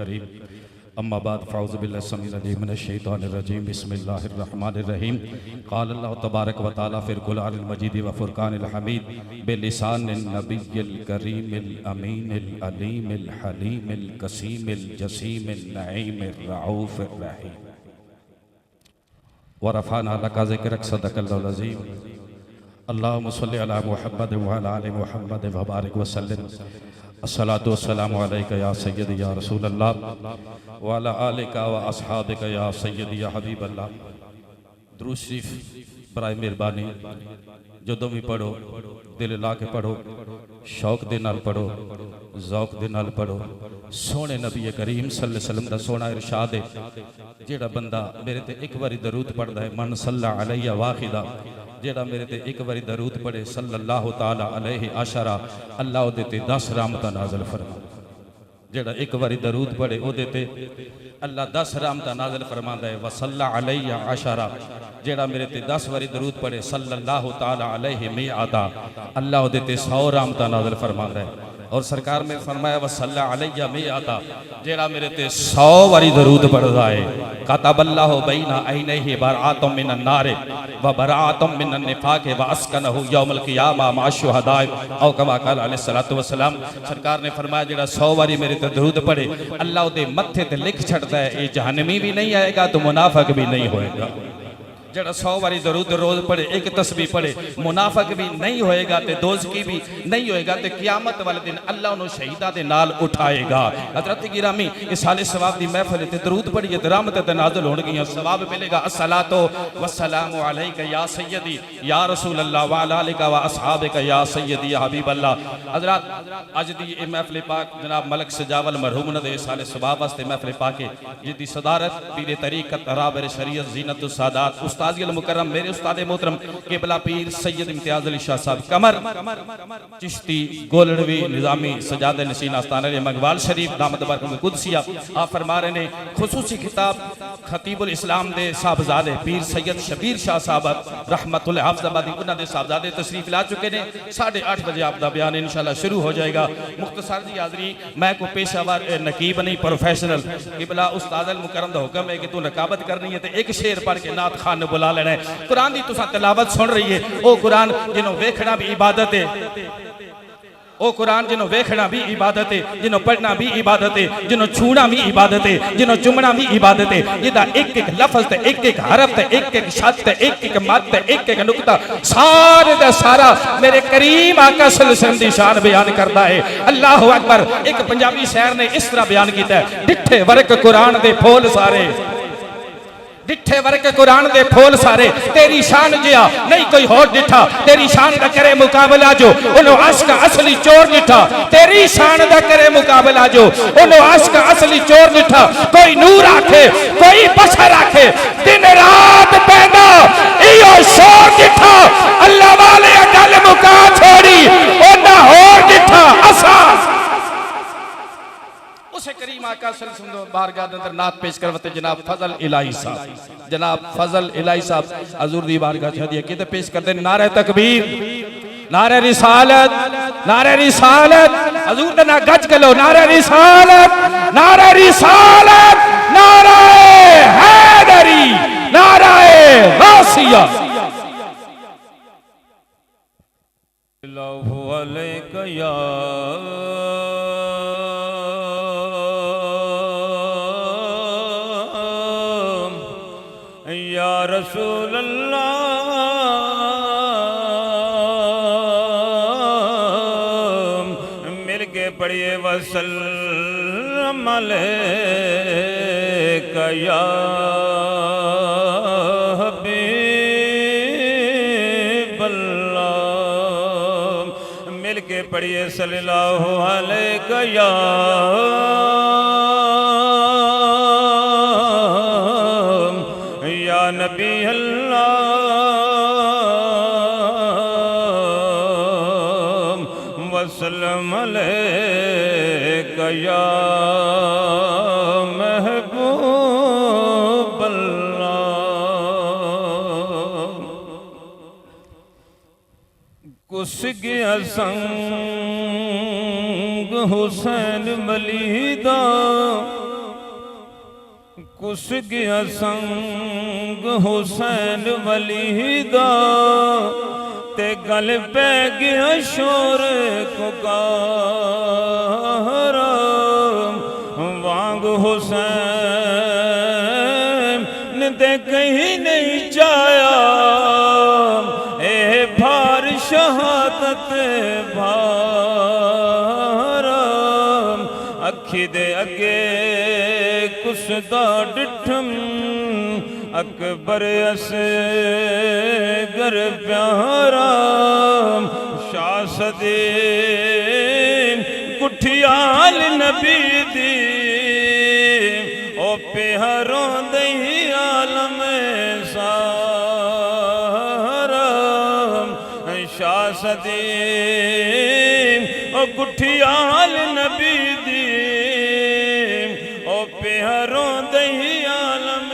کریم اما بعد فاعوذ باللہ السمیع العلیم من الشیطان الرجیم بسم اللہ الرحمن الرحیم قال اللہ تبارک و تعالی فی القرآن المجید و فرقان الحمید بلسان النبی الکریم الامین العلیم الحلیم القسیم الجسیم النعیم الرعوف الرحیم ورفعنا لک ذکرک صدق اللہ العظیم اللہم صلی علی محمد وعلی آل محمد وبارک وسلم الصلاة والسلام علیکہ یا سیدی یا رسول اللہ وعلی آلکہ و اصحابکہ یا سیدی یا حبیب اللہ۔ درود شریف برائے مہربانی جدوں بھی پڑھو دل لا کے پڑھو، شوق دے نال پڑھو، ذوق دے نال پڑھو۔ سونے نبی کریم صلی اللہ علیہ وسلم دا سونا ارشاد ہے، جیڑا بندہ میرے تے ایک باری درود پڑھدا ہے من صلی علیہ واحدہ، جیڑا میرے تے ایک باری درود پڑھے صلی اللہ تعالی علیہ عشرہ، اللہ دے تے 10 رحمتاں نازل فرما۔ جیڑا ایک باری درود پڑھے او دے تے اللہ 10 رحمتاں نازل فرماندا ہے وصلی علیہ عشرہ، جیڑا میرے تے 10 باری درود پڑھے صلی اللہ تعالی علیہ مئۃ، اللہ دے تے 100 رحمتاں نازل فرماندا ہے۔ اور سرکار میں فرمایا وصلی علیہ مئۃ، جیڑا میرے تے 100 باری درود پڑھدا ہے کتب اللہ بین عینیہ براۃ من النار و براۃ من النفاق و اسکنہ یوم القیامہ مع الشہداء او کما قال علیہ الصلوۃ والسلام۔ سرکار نے فرمایا جیڑا 100 باری میرے تے درود پڑھے اللہ دے متھے تے لکھ چھڑتا ہے یہ جہنمی بھی نہیں آئے گا تو منافق بھی نہیں ہوئے گا۔ جڑا 100 باری درود روز پڑھے ایک تسبیح پڑھے منافق بھی نہیں ہوئے گا تے دوزکی بھی نہیں ہوئے گا تے قیامت والے دن اللہ انہوں شہیدہ دے نال اٹھائے گا۔ حضرت گرامی اس سال ثواب دی محفل تے درود پڑھیے تے رحمت تے نازل ہون گی، ثواب ملے گا۔ الصلاۃ والسلام علیک یا سیدی یا رسول اللہ وعلی آلک و اصحابک یا سیدی یا حبیب اللہ۔ حضرات اج دی اے محفل پاک جناب ملک سجاول مرحوم نے دے سال ثواب واسطے محفل پاک جس دی صدارت پیر طریقت رابر شریعت زینت السادات استاد المکرم میرے استاد محترم قبلہ پیر سید امتیاز علی شاہ صاحب قمر چشتی گولڑوی نظامی سجاد نشین آستانہ مغوال شریف دامت برکت قدسیہ آپ فرما رہے ہیں خصوصی خطاب خطیب الاسلام دے صاحبزادے پیر سید شبیر شاہ صاحب رحمت اللہ حافظ آبادی انہاں دے صاحبزادے تشریف لا چکے ہیں۔ 8:30 بجے آپ دا بیان انشاءاللہ شروع ہو جائے گا۔ مختصر جی حاضری میں کو پیشہ ور نقیب نہیں پروفیشنل قبلہ استاد المکرم دا حکم ہے کہ تو نقابت کرنی ہے تے ایک شعر پڑھ کے نعت خان نے بلا لینا ہے۔ قرآن دی تساں تلاوت سن رہی ہے، او قرآن جنہوں ویکھنا بھی عبادت ہے، او قرآن جنہوں ویکھنا بھی عبادت ہے، جنہوں پڑھنا بھی عبادت ہے، جنہوں چھونا بھی عبادت ہے، جنہوں چمنا بھی عبادت ہے۔ جدہ ایک ایک لفظ تے ایک ایک حرف تے ایک ایک شد تے ایک ایک مد تے ایک ایک نکتہ سارے دا سارا میرے کریم آقا صلی اللہ علیہ وسلم دی شان بیان کرتا ہے۔ اللہ اکبر۔ ایک پنجابی شاعر نے اس طرح بیان کیتا ہے ڈٹھے ورک قرآن دے پھول سارے، ڈٹھے ورک قرآن دے پھول سارے، تیری شان جیا نہیں کوئی اور ڈٹھا، تیری شان دا کرے مقابلہ جو انہوں عشق اصلی چور ڈٹھا، تیری شان دا کرے مقابلہ جو انہوں عشق اصلی چور ڈٹھا۔ کوئی نور آکھے کوئی بشر آکھے دن رات پیدا ایو شور ڈٹھا، اللہ والے اگل مکا چھوڑی انہوں اور ڈٹھا اساس۔ اسے کریم آقا صلی اللہ علیہ وسلم بارگاہ اندر نعت پیش کروتے جناب فضل الہی صاحب، جناب فضل الہی صاحب حضور دی بارگاہ چھدیہ کیتے پیش کرتے نعرہ تکبیر، نعرہ رسالت، نعرہ رسالت، حضور دنا گج کلو نعرہ رسالت، نعرہ رسالت، نعرہ حیدری، نعرہ غوثیہ۔ اللہ علیکہ یا رسول اللہ مل کے پڑھئے وسلم علیکہ یا حبیب اللہ، مل کے پڑھئے صلی اللہ علیکہ یا نبی اللہ وسلم علیکہ یا محبوب اللہ۔ کس گیا سنگ حسین ملیدہ کس گیا سنگ حسین ولی دا تے گل پہ گیا شور ککارا وانگ حسین تے کہیں نہیں چایا اے بھار شہادت بھارا اکھی دے اگے کس دا ڈٹھم اکبر اصغر پیارا شاہ صدیم کٹھیال نبی دی او پیاروں دہی عالم سارا شاہ صدیم او کٹھیال نبی دی او پیاروں دہی عالم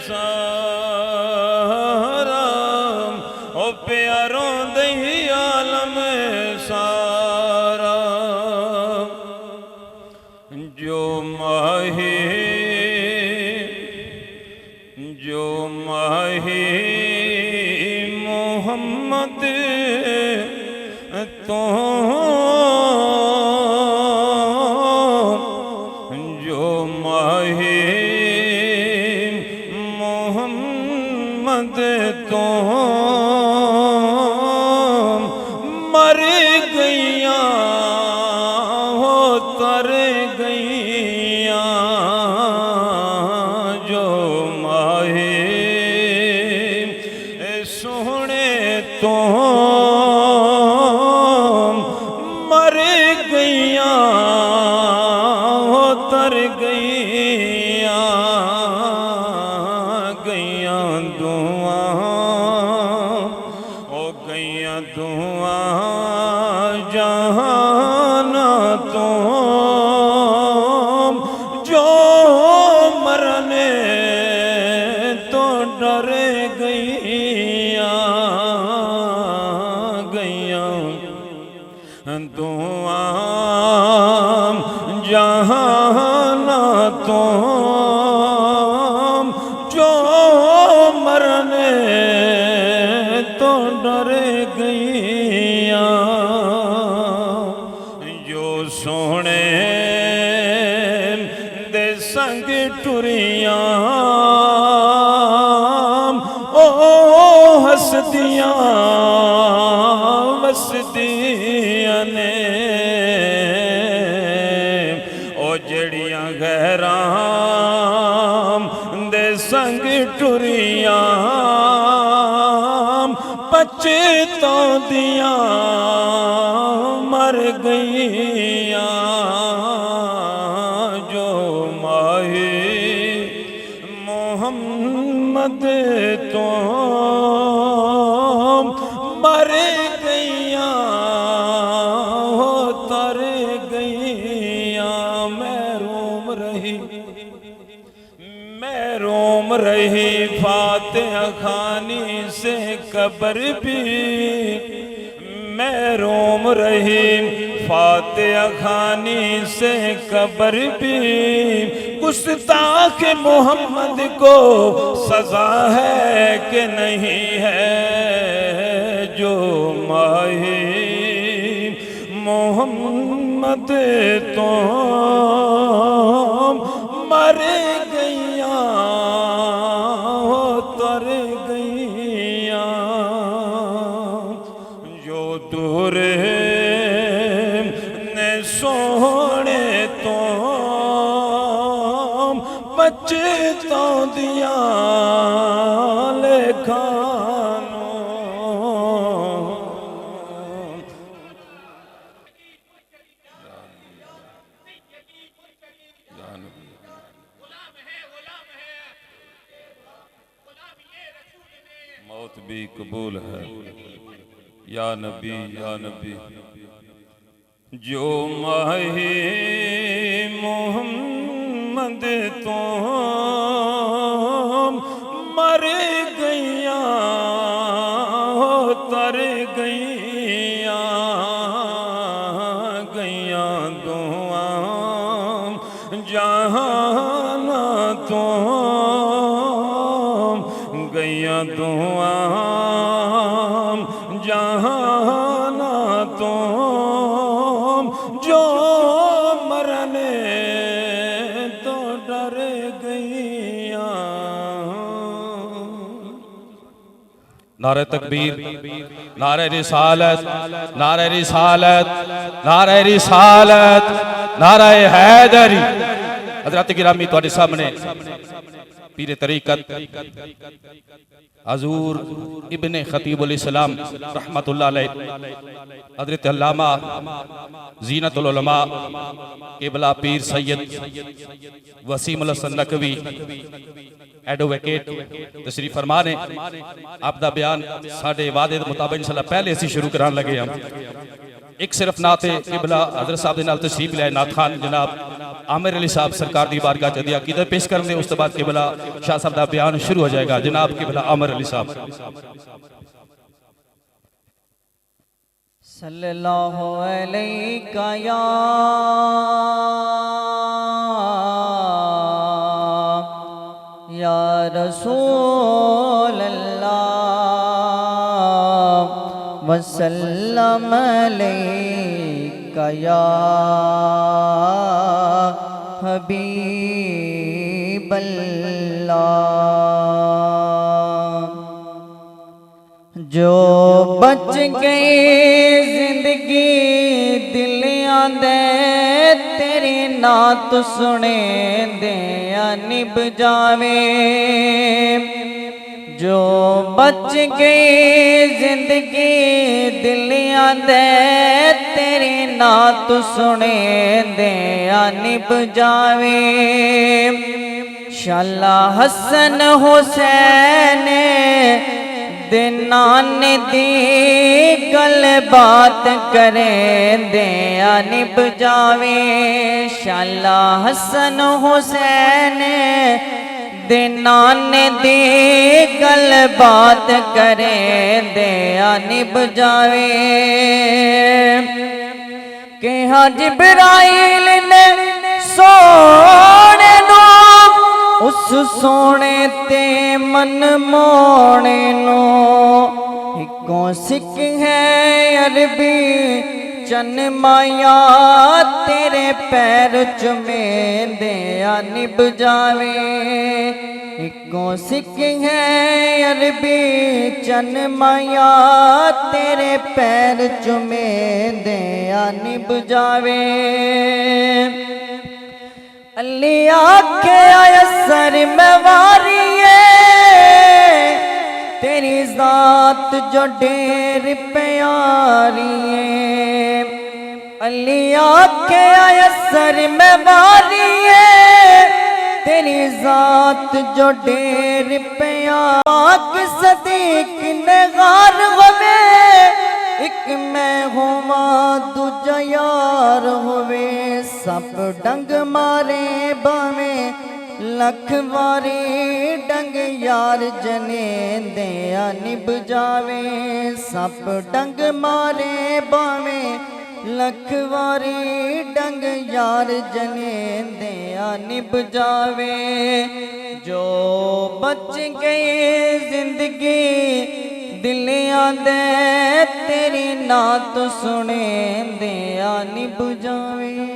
سارا او پیاروں دہی عالم سارا جو ماہی محمد تو جو ماہی محمد تو مر گئیاں ہو تر گئیاں جو ماہی سونے تو مر گئیاں ہو تر گئیاں گئیاں دعاں او گئیاں دعاں جہانا تو جو مرنے تو ڈر گئیاں گئیاں دعاں جہانا تو جو مرنے تو ڈر گئیاں جو سونے دے سنگ ٹریاں او ہستیاں وسدیاں نے او جڑیاں غیراں دے سنگ ٹریاں پچھتاں دیاں مر گئیاں جو ماہی محمد تو مر گئیاں ہو تر گئیاں میں روم رہی فاتحہ خوانی سے قبر بھی میں روم رہی فاتحہ خوانی سے قبر بھی گستاخ محمد کو سزا ہے کہ نہیں ہے جو ماہی محمد تو مر گئیاں ہو تر گئیاں جو دور نے سونے تو پچھتاں دیاں لکھانوں موت بھی قبول ہے یا نبی یا نبی جو ماہی محمد تو مر گئیاں ہو تر گئیاں گئیاں دعاں جہاں تو گئیاں دعاں جہانا تو جو مرنے تو ڈر گئیاں. نعرہ تکبیر، نعرہ رسالت، نعرہ رسالت، نعرہ رسالت، نعرہ حیدری. حضرات گرامی تواڈے سامنے پیر طریقت حضور ابن خطیب الاسلام رحمت اللہ علیہ حضرت علامہ زینت العلماء قبلہ پیر سید وسیم الحسن نقوی ایڈوویکیٹ تشریف فرما نے. آپ دا بیان ساڑھے وعدے مطابق انشاءاللہ پہلے سے شروع کران لگے ہم. ایک صرف نعت قبلہ حضرت صاحب دے نال تشریف لائے نعت خان جناب عامر علی صاحب سرکار دی بارگاہ چ دیا عقیدہ پیش کرنے. اس کے بعد قبلہ شاہ صاحب دا بیان شروع ہو جائے گا. جناب قبلہ عامر علی صاحب. صلی اللہ علیہ یا رسول اللہ وسلم علیہ یا حبیب اللہ. جو بچ گئی زندگی دلیاں دے تیری نعت سنے دے نب جاوے. جو بچ گئی زندگی دلیاں دے تیری نعت سنے دے نب جاوے. شالا حسن حسین دنان دی گل بات کریں دے نب جاوے. شالا حسن حسین دنان دی گل بات کریں دے نب جاوے. کہ جبرائیل نے سونے نو اس سونے تے من مونے نو ایکوں سکھ ہے عربی چن مایا تیرے پیر چمیں دے نب جاوے. ایکوں سکھ ہے عربی چن مایا تیرے پیر چمیں دے نب جاوے. علی آکھے آیا سر میں واریے تیری ذات جو ڈیر پیاری ہے. علی آکھے آیا سر میں واریے تیری ذات جو ڈیر پیاری. پاک صدیق نے غار ہوئے ایک میں ہوا دوجا یار ہوئے. سپ ڈنگ مارے باویں لکھ واری ڈنگ یار جنیں دے نب جاوے. سپ ڈنگ مارے باویں لکھ واری ڈنگ یار جنیں دے نب جاوے. جو بچ گئی زندگی دلیاں دے تیری نعت سنے دے نب جاوے.